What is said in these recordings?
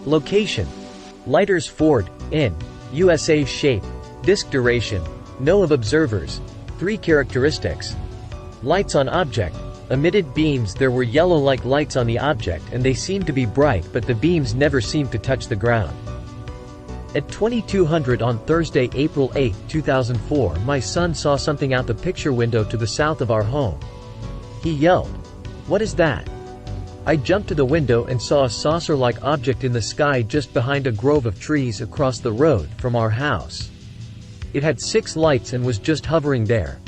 Location: Lighters Ford, in USA. Shape, disk duration, no of observers. 3 characteristics. Lights on object. Emitted beams. There were yellow-like lights on the object and they seemed to be bright, but the beams never seemed to touch the ground. At 2200 on Thursday, April 8, 2004, my son saw something out the picture window to the south of our home. He yelled, "What is that?" I jumped to the window and saw a saucer-like object in the sky just behind a grove of trees across the road from our house. It had 6 lights and was just hovering there.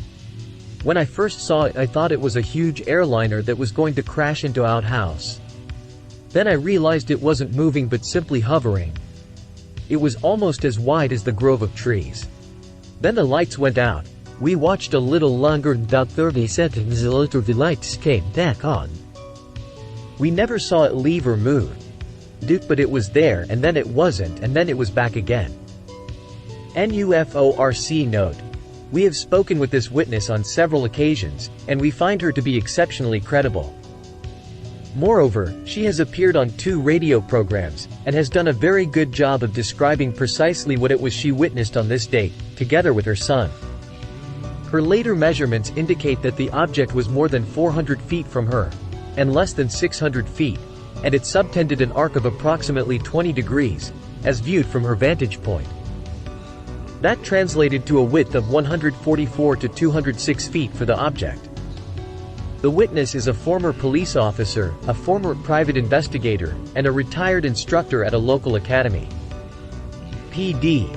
When I first saw it, I thought it was a huge airliner that was going to crash into our house. Then I realized it wasn't moving but simply hovering. It was almost as wide as the grove of trees. Then the lights went out. We watched a little longer, and about 30 seconds later the lights came back on. We never saw it leave or move. But it was there, and then it wasn't, and then it was back again. NUFORC note: we have spoken with this witness on several occasions, and we find her to be exceptionally credible. Moreover, she has appeared on 2 radio programs, and has done a very good job of describing precisely what it was she witnessed on this date, together with her son. Her later measurements indicate that the object was more than 400 feet from her, and less than 600 feet, and it subtended an arc of approximately 20 degrees, as viewed from her vantage point. That translated to a width of 144 to 206 feet for the object. The witness is a former police officer, a former private investigator, and a retired instructor at a local academy. PD.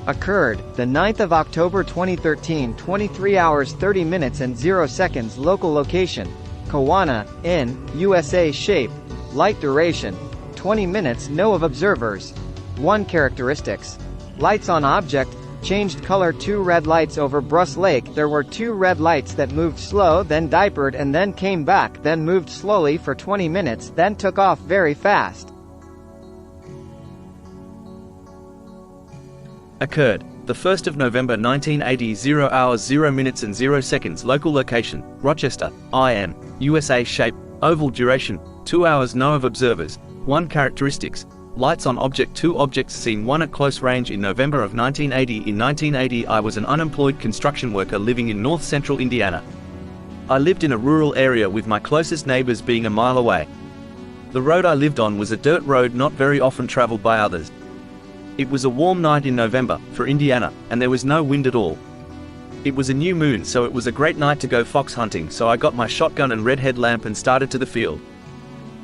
Occurred, the 9th of October 2013, 23 hours 30 minutes and 0 seconds. Local location: Kawana, in USA. Shape, light duration, 20 minutes. No of observers. 1 characteristics. Lights on object, changed color. 2 red lights over Bruss Lake. There were 2 red lights that moved slow, then diapered and then came back, then moved slowly for 20 minutes, then took off very fast. Occurred, the 1st of November 1980, 0 hours 0 minutes and 0 seconds. Local location: Rochester, IN, USA. Shape, oval duration, 2 hours. No of observers. 1 characteristics. Lights on object. 2 objects seen. 1 at close range in November of 1980. In 1980 I was an unemployed construction worker living in north central Indiana. I lived in a rural area with my closest neighbors being a mile away. The road I lived on was a dirt road not very often traveled by others. It was a warm night in November, for Indiana, and there was no wind at all. It was a new moon, so it was a great night to go fox hunting, so I got my shotgun and red headlamp and started to the field.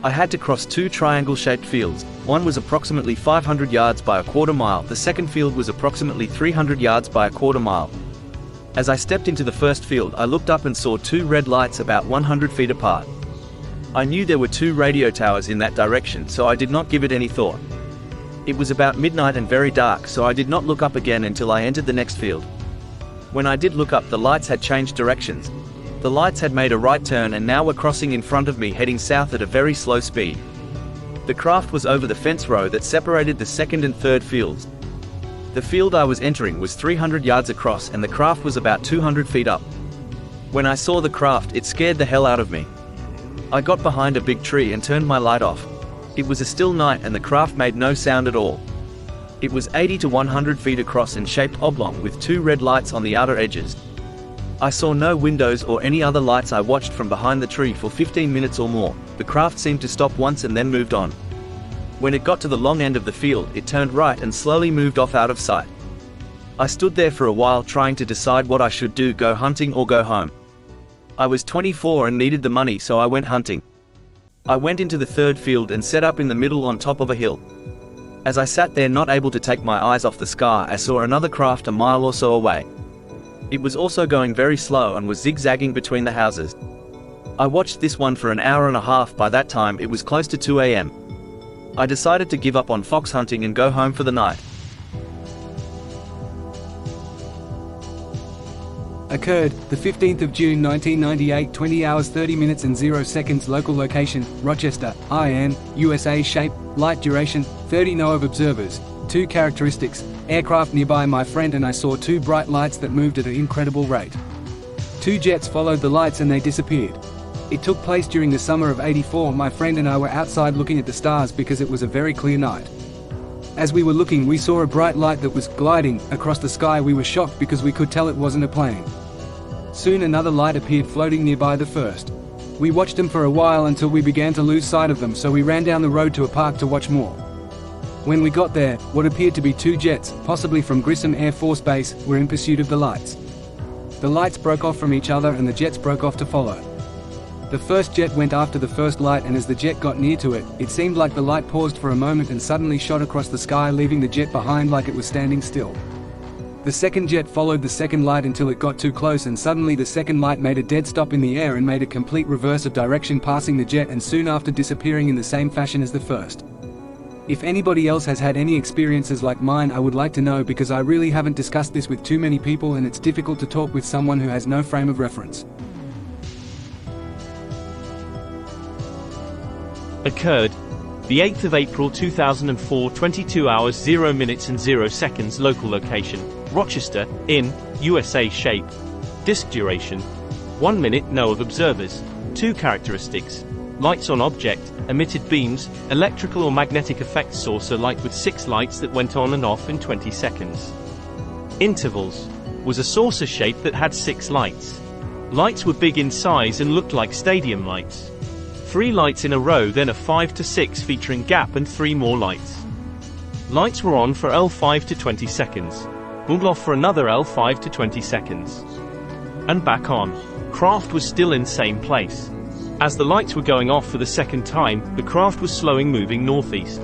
I had to cross 2 triangle-shaped fields. One was approximately 500 yards by a quarter mile, the second field was approximately 300 yards by a quarter mile. As I stepped into the first field, I looked up and saw 2 red lights about 100 feet apart. I knew there were 2 radio towers in that direction, so I did not give it any thought. It was about midnight and very dark, so I did not look up again until I entered the next field. When I did look up, the lights had changed directions. The lights had made a right turn and now were crossing in front of me, heading south at a very slow speed. The craft was over the fence row that separated the second and third fields. The field I was entering was 300 yards across and the craft was about 200 feet up. When I saw the craft, it scared the hell out of me. I got behind a big tree and turned my light off. It was a still night and the craft made no sound at all. It was 80 to 100 feet across and shaped oblong with 2 red lights on the outer edges. I saw no windows or any other lights. I watched from behind the tree for 15 minutes or more. The craft seemed to stop once and then moved on. When it got to the long end of the field, it turned right and slowly moved off out of sight. I stood there for a while trying to decide what I should do, go hunting or go home. I was 24 and needed the money, so I went hunting. I went into the third field and set up in the middle on top of a hill. As I sat there not able to take my eyes off the sky, I saw another craft a mile or so away. It was also going very slow and was zigzagging between the houses. I watched this one for an hour and a half. By that time it was close to 2 a.m. I decided to give up on fox hunting and go home for the night. Occurred, the 15th of June 1998, 20 hours 30 minutes and 0 seconds. Local location, Rochester, IN, USA. Shape, light duration, 30. Know of observers. 2 characteristics, aircraft nearby. My friend and I saw 2 bright lights that moved at an incredible rate. 2 jets followed the lights and they disappeared. It took place during the summer of '84. My friend and I were outside looking at the stars because it was a very clear night. As we were looking, we saw a bright light that was gliding across the sky. We were shocked because we could tell it wasn't a plane. Soon another light appeared floating nearby the first. We watched them for a while until we began to lose sight of them, so we ran down the road to a park to watch more. When we got there, what appeared to be 2 jets, possibly from Grissom Air Force Base, were in pursuit of the lights. The lights broke off from each other and the jets broke off to follow. The first jet went after the first light, and as the jet got near to it, it seemed like the light paused for a moment and suddenly shot across the sky, leaving the jet behind like it was standing still. The second jet followed the second light until it got too close, and suddenly the second light made a dead stop in the air and made a complete reverse of direction, passing the jet and soon after disappearing in the same fashion as the first. If anybody else has had any experiences like mine, I would like to know, because I really haven't discussed this with too many people and it's difficult to talk with someone who has no frame of reference. Occurred, the 8th of April 2004, 22 hours 0 minutes and 0 seconds. Local location, Rochester, in, USA. Shape, disk duration, 1 minute. Know of observers. 2 characteristics, lights on object, emitted beams, electrical or magnetic effect. Saucer light with 6 lights that went on and off in 20 seconds. Intervals, was a saucer shape that had 6 lights. Lights were big in size and looked like stadium lights. 3 lights in a row, then a 5 to 6 featuring gap and 3 more lights. Lights were on for L5 to 20 seconds. Would off for another L5 to 20 seconds. And back on. Craft was still in same place. As the lights were going off for the second time, the craft was slowing, moving northeast.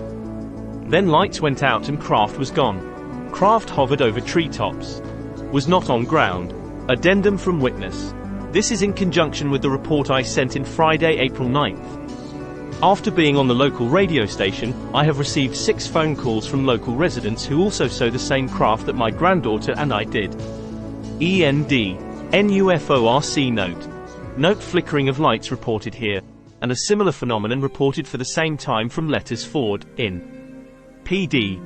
Then lights went out and craft was gone. Craft hovered over treetops. Was not on ground. Addendum from witness. This is in conjunction with the report I sent in Friday, April 9th. After being on the local radio station, I have received 6 phone calls from local residents who also saw the same craft that my granddaughter and I did. END. NUFORC note. Note flickering of lights reported here, and a similar phenomenon reported for the same time from Letters Ford, in PD.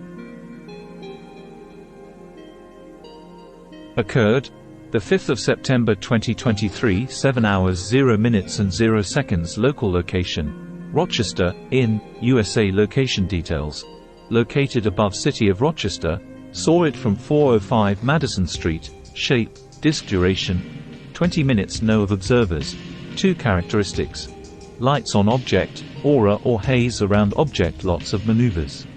Occurred, the 5th of September 2023, 7 hours 0 minutes and 0 seconds. Local location, Rochester, in, USA. Location details. Located above City of Rochester. Saw it from 405 Madison Street. Shape, disk duration, 20 minutes. Know of observers. 2 characteristics, lights on object, aura or haze around object. Lots of maneuvers.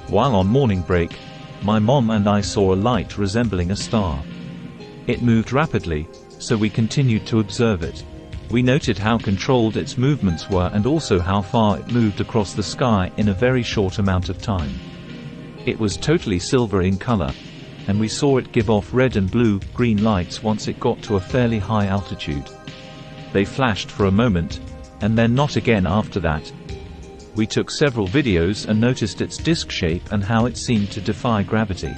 While on morning break, my mom and I saw a light resembling a star. It moved rapidly, so we continued to observe it. We noted how controlled its movements were and also how far it moved across the sky in a very short amount of time. It was totally silver in color, and we saw it give off red and blue, green lights once it got to a fairly high altitude. They flashed for a moment, and then not again after that. We took several videos and noticed its disc shape and how it seemed to defy gravity.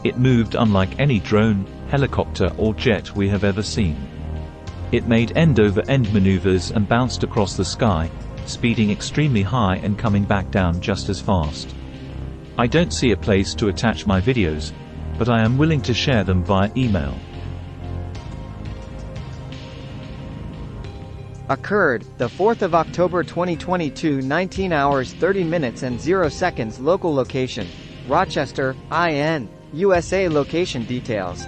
It moved unlike any drone, helicopter or jet we have ever seen. It made end-over-end maneuvers and bounced across the sky, speeding extremely high and coming back down just as fast. I don't see a place to attach my videos, but I am willing to share them via email. Occurred, the 4th of October 2022, 19 hours 30 minutes and 0 seconds. Local location, Rochester, IN, USA. Location details,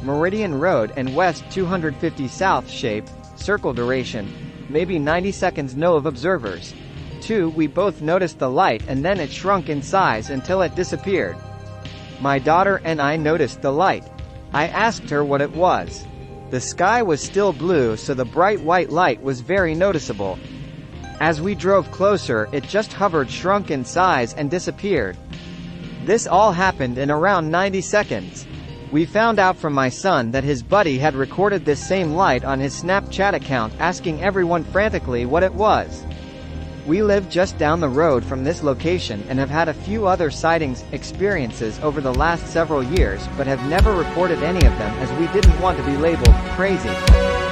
Meridian Road and West 250 South. Shape, circle duration, maybe 90 seconds. Know of observers. 2. We both noticed the light and then it shrunk in size until it disappeared. My daughter and I noticed the light. I asked her what it was. The sky was still blue, so the bright white light was very noticeable. As we drove closer, it just hovered, shrunk in size and disappeared. This all happened in around 90 seconds. We found out from my son that his buddy had recorded this same light on his Snapchat account, asking everyone frantically what it was. We live just down the road from this location and have had a few other sightings, experiences over the last several years but have never reported any of them as we didn't want to be labeled crazy.